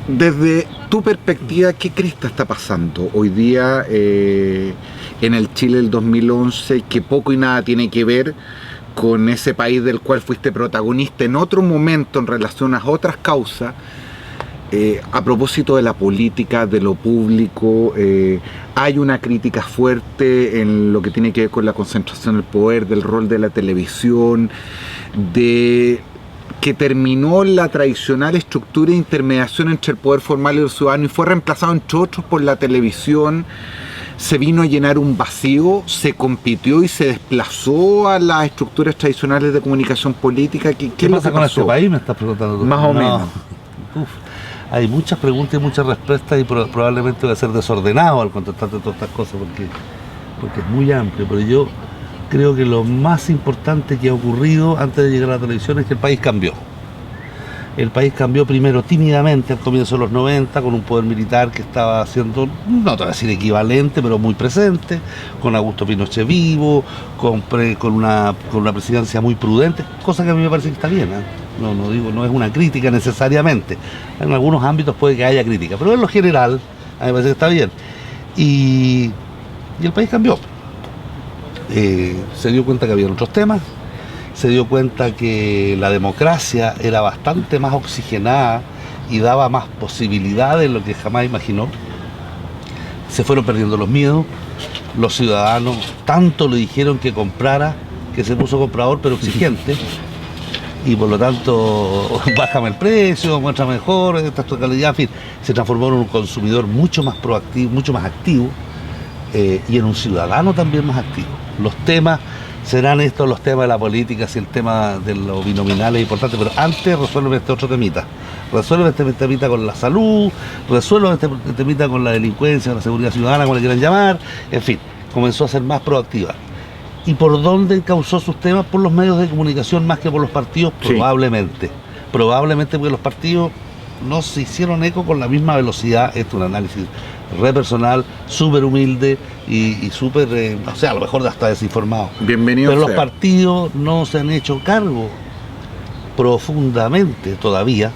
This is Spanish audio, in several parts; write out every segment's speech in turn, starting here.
Desde tu perspectiva, ¿qué crees que está pasando hoy día en el Chile del 2011, que poco y nada tiene que ver con ese país del cual fuiste protagonista en otro momento en relación a otras causas? A propósito de la política, de lo público, hay una crítica fuerte en lo que tiene que ver con la concentración del poder, del rol de la televisión, de que terminó la tradicional estructura de intermediación entre el poder formal y el ciudadano y fue reemplazado, entre otros, por la televisión. Se vino a llenar un vacío, se compitió y se desplazó a las estructuras tradicionales de comunicación política. ¿Qué pasa con este país? Me estás preguntando tú. Más o menos. Uf. Hay muchas preguntas y muchas respuestas y probablemente voy a ser desordenado al contestarte todas estas cosas porque es muy amplio, pero yo creo que lo más importante que ha ocurrido antes de llegar a la televisión es que el país cambió. El país cambió primero tímidamente al comienzo de los 90 con un poder militar que estaba haciendo, no te voy a decir equivalente, pero muy presente, con Augusto Pinochet vivo, con una presidencia muy prudente, cosa que a mí me parece que está bien, ¿eh? No digo, no es una crítica necesariamente. En algunos ámbitos puede que haya crítica, pero en lo general a mí me parece que está bien. Y el país cambió. Se dio cuenta que había otros temas, se dio cuenta que la democracia era bastante más oxigenada y daba más posibilidades de lo que jamás imaginó. Se fueron perdiendo los miedos, los ciudadanos tanto le dijeron que comprara, que se puso comprador pero exigente, y por lo tanto, bájame el precio, muestra mejor, esta es tu calidad, en fin, se transformó en un consumidor mucho más proactivo, mucho más activo, y en un ciudadano también más activo. Los temas serán estos, los temas de la política, si el tema de lo binominal es importante, pero antes resuelve este otro temita. Resuelve este temita con la salud, resuelve este temita con la delincuencia, con la seguridad ciudadana, como le quieran llamar, en fin, comenzó a ser más proactiva. ¿Y por dónde causó sus temas? Por los medios de comunicación más que por los partidos, sí. Probablemente porque los partidos no se hicieron eco con la misma velocidad. Esto es un análisis re personal, súper humilde y súper, o sea, a lo mejor hasta desinformado. Bienvenido. Pero los partidos no se han hecho cargo profundamente todavía,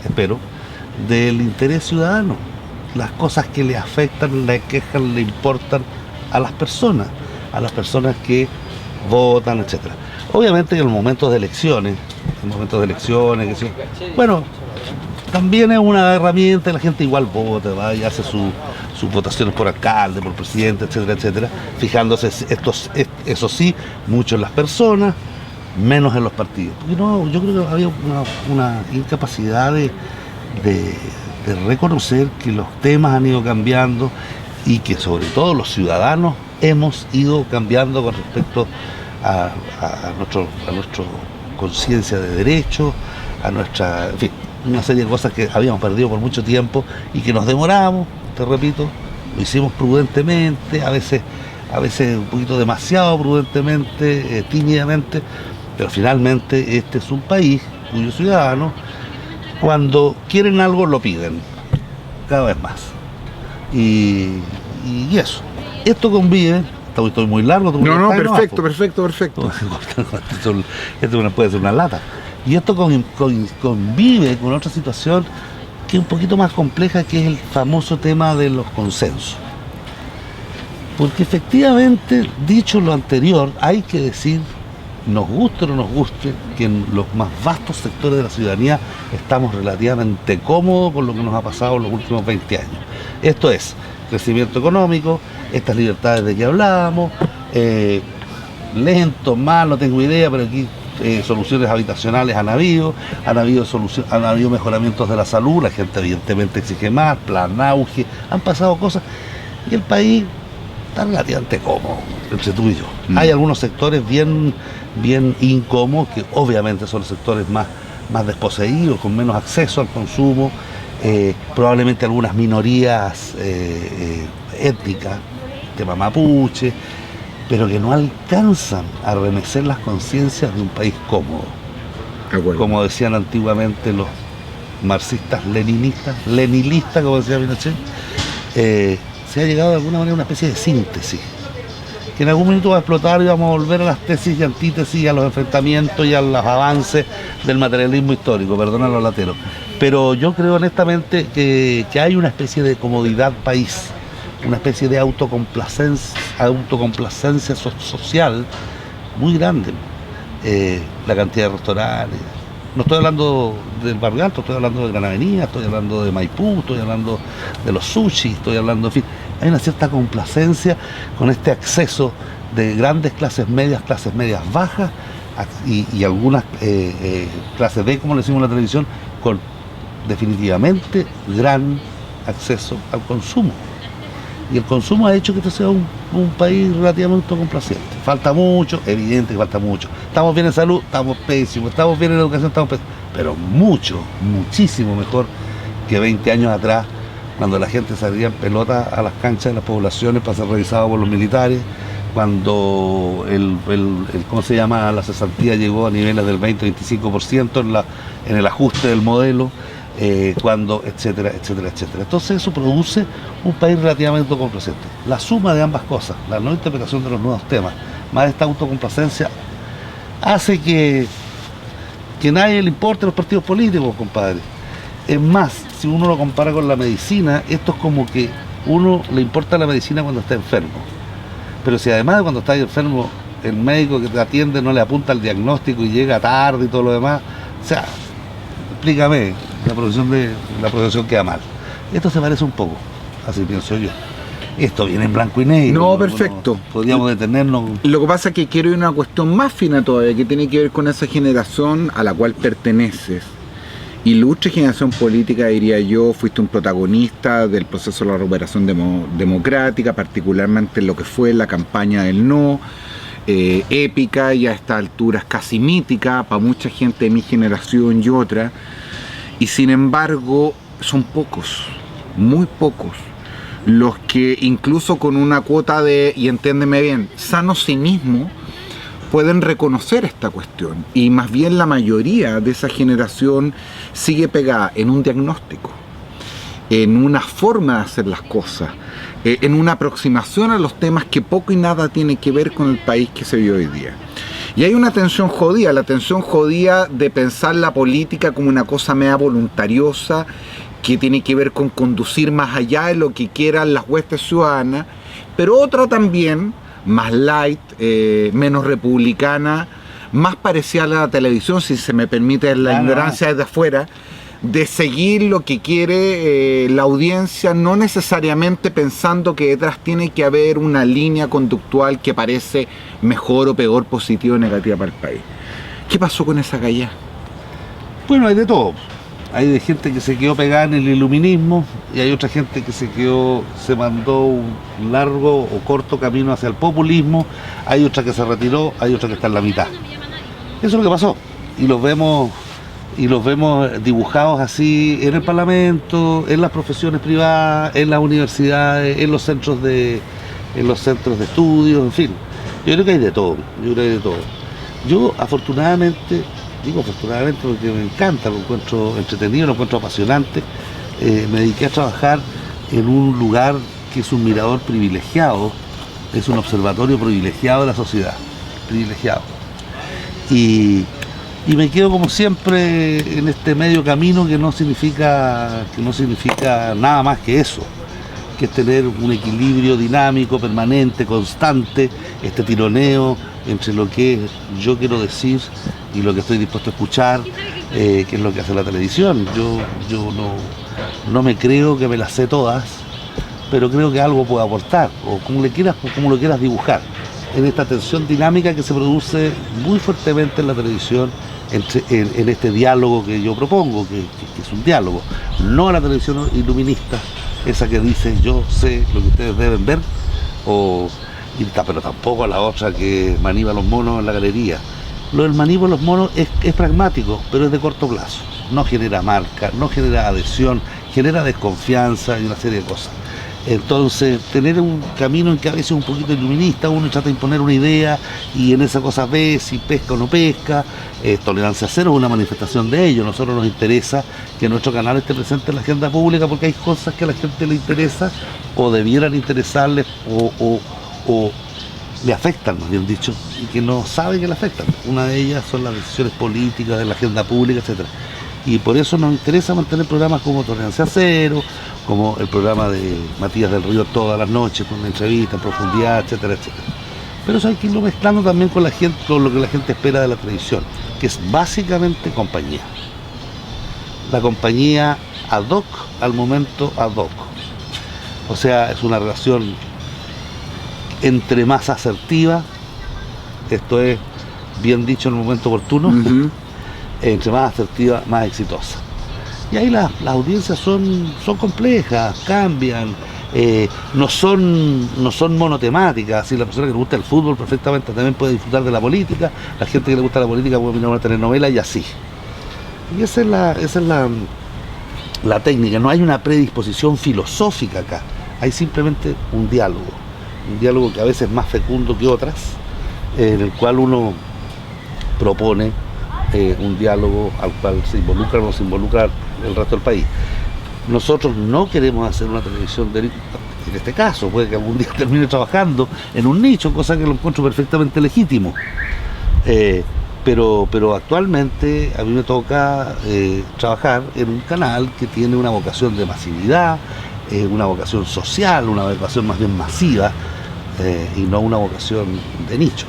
espero, del interés ciudadano. Las cosas que le afectan, le quejan, le importan a las personas que votan, etcétera. Obviamente que en momentos de elecciones, que sí, bueno, también es una herramienta, la gente igual vota, va y hace sus votaciones por alcalde, por presidente, etcétera, fijándose eso sí, mucho en las personas, menos en los partidos. Porque no, yo creo que había una incapacidad de reconocer que los temas han ido cambiando y que sobre todo los ciudadanos hemos ido cambiando con respecto a nuestra conciencia de derechos, a nuestra, en fin, una serie de cosas que habíamos perdido por mucho tiempo y que nos demoramos, te repito, lo hicimos prudentemente, a veces un poquito demasiado prudentemente, tímidamente, pero finalmente este es un país cuyos ciudadanos, cuando quieren algo, lo piden, cada vez más. Y eso. Esto convive, estoy muy largo. No, perfecto. Esto puede ser una lata. Y esto convive con otra situación que es un poquito más compleja, que es el famoso tema de los consensos. Porque efectivamente, dicho lo anterior, hay que decir, nos guste o no nos guste, que en los más vastos sectores de la ciudadanía estamos relativamente cómodos con lo que nos ha pasado en los últimos 20 años. Esto es crecimiento económico, estas libertades de que hablábamos, lento, mal, no tengo idea, pero aquí soluciones habitacionales han habido mejoramientos de la salud, la gente evidentemente exige más, plan auge, han pasado cosas y el país está relativamente cómodo entre tú y yo. Hay algunos sectores bien incómodos, que obviamente son los sectores más desposeídos, con menos acceso al consumo, probablemente algunas minorías étnicas, tema mapuche, pero que no alcanzan a remecer las conciencias de un país cómodo. Como decían antiguamente los marxistas, leninistas, como decía Pinochet, se ha llegado de alguna manera a una especie de síntesis que en algún minuto va a explotar y vamos a volver a las tesis y antítesis y a los enfrentamientos y a los avances del materialismo histórico, perdona los lateros. Pero yo creo honestamente que hay una especie de comodidad país, una especie de autocomplacencia social muy grande. La cantidad de restaurantes, no estoy hablando del Barrio Alto, estoy hablando de Gran Avenida, estoy hablando de Maipú, estoy hablando de los sushi, estoy hablando, en fin, hay una cierta complacencia con este acceso de grandes clases medias bajas y algunas clases B, como le decimos en la televisión, con definitivamente gran acceso al consumo. Y el consumo ha hecho que este sea un país relativamente autocomplaciente. Falta mucho, evidente que falta mucho. Estamos bien en salud, estamos pésimos. Estamos bien en educación, estamos pésimos. Pero mucho, muchísimo mejor que 20 años atrás, cuando la gente salía en pelota a las canchas de las poblaciones para ser revisado por los militares, cuando ¿cómo se llama? La cesantía llegó a niveles del 20-25% en el ajuste del modelo. Cuando, etcétera, etcétera, etcétera. Entonces eso produce un país relativamente autocomplaciente. La suma de ambas cosas, la no interpretación de los nuevos temas, más esta autocomplacencia, hace que nadie le importe los partidos políticos, compadre. Es más, si uno lo compara con la medicina, esto es como que uno le importa la medicina cuando está enfermo. Pero si además de cuando está enfermo, el médico que te atiende no le apunta el diagnóstico y llega tarde y todo lo demás, o sea, explícame, la profesión queda mal. Esto se parece un poco, así pienso yo. Esto viene en blanco y negro. No, perfecto. Podríamos detenernos. Lo que pasa es que quiero ir a una cuestión más fina todavía, que tiene que ver con esa generación a la cual perteneces. Ilustre generación política, diría yo, fuiste un protagonista del proceso de la recuperación democrática, particularmente en lo que fue la campaña del no, épica y a estas alturas casi mítica para mucha gente de mi generación y otra. Y sin embargo, son pocos, muy pocos, los que incluso con una cuota de, y entiéndeme bien, sano cinismo, pueden reconocer esta cuestión. Y más bien la mayoría de esa generación sigue pegada en un diagnóstico, en una forma de hacer las cosas, en una aproximación a los temas que poco y nada tiene que ver con el país que se vive hoy día. Y hay una tensión jodida, la tensión jodida de pensar la política como una cosa media voluntariosa, que tiene que ver con conducir más allá de lo que quieran las huestes ciudadanas, pero otra también, más light, menos republicana, más parecida a la televisión, si se me permite la ignorancia desde afuera, de seguir lo que quiere la audiencia, no necesariamente pensando que detrás tiene que haber una línea conductual que parece mejor o peor, positiva o negativa para el país. ¿Qué pasó con esa galla? Bueno, hay de todo. Hay de gente que se quedó pegada en el iluminismo y hay otra gente que se mandó un largo o corto camino hacia el populismo, hay otra que se retiró, hay otra que está en la mitad. Eso es lo que pasó y los vemos dibujados así en el Parlamento, en las profesiones privadas, en las universidades, en los centros de estudios, en fin. Yo creo que hay de todo, Yo afortunadamente, digo afortunadamente porque me encanta, lo encuentro entretenido, lo encuentro apasionante, me dediqué a trabajar en un lugar que es un mirador privilegiado, es un observatorio privilegiado de la sociedad, privilegiado. Y me quedo como siempre en este medio camino que no significa nada más que eso, que es tener un equilibrio dinámico, permanente, constante, este tironeo entre lo que yo quiero decir y lo que estoy dispuesto a escuchar, que es lo que hace la televisión. Yo no me creo que me las sé todas, pero creo que algo puedo aportar, o como lo quieras dibujar, en esta tensión dinámica que se produce muy fuertemente en la televisión, en este diálogo que yo propongo, que es un diálogo, no a la televisión iluminista, esa que dice yo sé lo que ustedes deben ver, pero tampoco a la otra que maniva los monos en la galería. Lo del manivo de los monos es pragmático, pero es de corto plazo, no genera marca, no genera adhesión, genera desconfianza y una serie de cosas. Entonces, tener un camino en que a veces es un poquito iluminista, uno trata de imponer una idea y en esa cosa ve si pesca o no pesca. Tolerancia cero es una manifestación de ello. A nosotros nos interesa que nuestro canal esté presente en la agenda pública porque hay cosas que a la gente le interesa o debieran interesarles o le afectan, más bien dicho, y que no sabe que le afectan. Una de ellas son las decisiones políticas, de la agenda pública, etcétera. Y por eso nos interesa mantener programas como Tolerancia Cero, como el programa de Matías del Río todas las noches, con una entrevista en profundidad, etcétera, etcétera. Pero eso hay que irlo mezclando también con la gente, con lo que la gente espera de la televisión, que es básicamente compañía. La compañía ad hoc al momento ad hoc. O sea, es una relación entre más asertiva, esto es bien dicho en el momento oportuno, entre más asertiva, más exitosa. Y ahí las audiencias son complejas, cambian, no son monotemáticas. Si la persona que le gusta el fútbol perfectamente también puede disfrutar de la política, la gente que le gusta la política puede mirar una telenovela y así. Y esa es la técnica. No hay una predisposición filosófica acá, hay simplemente un diálogo que a veces es más fecundo que otras, en el cual uno propone un diálogo al cual se involucra o no se involucra el resto del país. Nosotros no queremos hacer una televisión en este caso, puede que algún día termine trabajando en un nicho, cosa que lo encuentro perfectamente legítimo. Pero actualmente a mí me toca trabajar en un canal que tiene una vocación de masividad, una vocación social, una vocación más bien masiva, y no una vocación de nicho.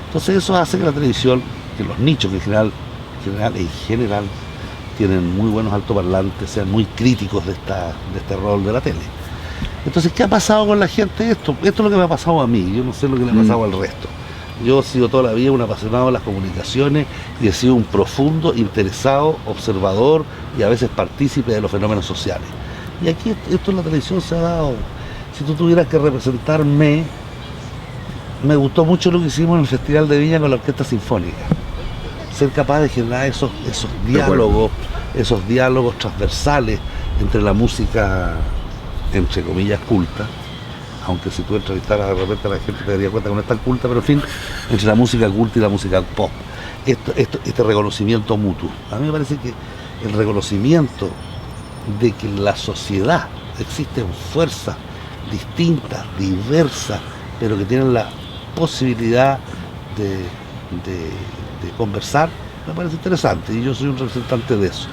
Entonces eso hace que la televisión, que los nichos que en general tienen muy buenos altoparlantes, sean muy críticos de este rol de la tele. Entonces, ¿qué ha pasado con la gente? Esto es lo que me ha pasado a mí, yo no sé lo que le ha pasado al resto. Yo he sido toda la vida un apasionado de las comunicaciones y he sido un profundo, interesado, observador y a veces partícipe de los fenómenos sociales. Y aquí esto en la televisión se ha dado. Si tú tuvieras que representarme, me gustó mucho lo que hicimos en el Festival de Viña con la Orquesta Sinfónica. Ser capaz de generar esos diálogos transversales entre la música, entre comillas, culta, aunque si tú entrevistaras de repente a la gente te daría cuenta que no es tan culta, pero en fin, entre la música culta y la música pop, este reconocimiento mutuo. A mí me parece que el reconocimiento de que en la sociedad existen fuerzas distintas, diversas, pero que tienen la posibilidad de conversar, me parece interesante, y yo soy un representante de eso.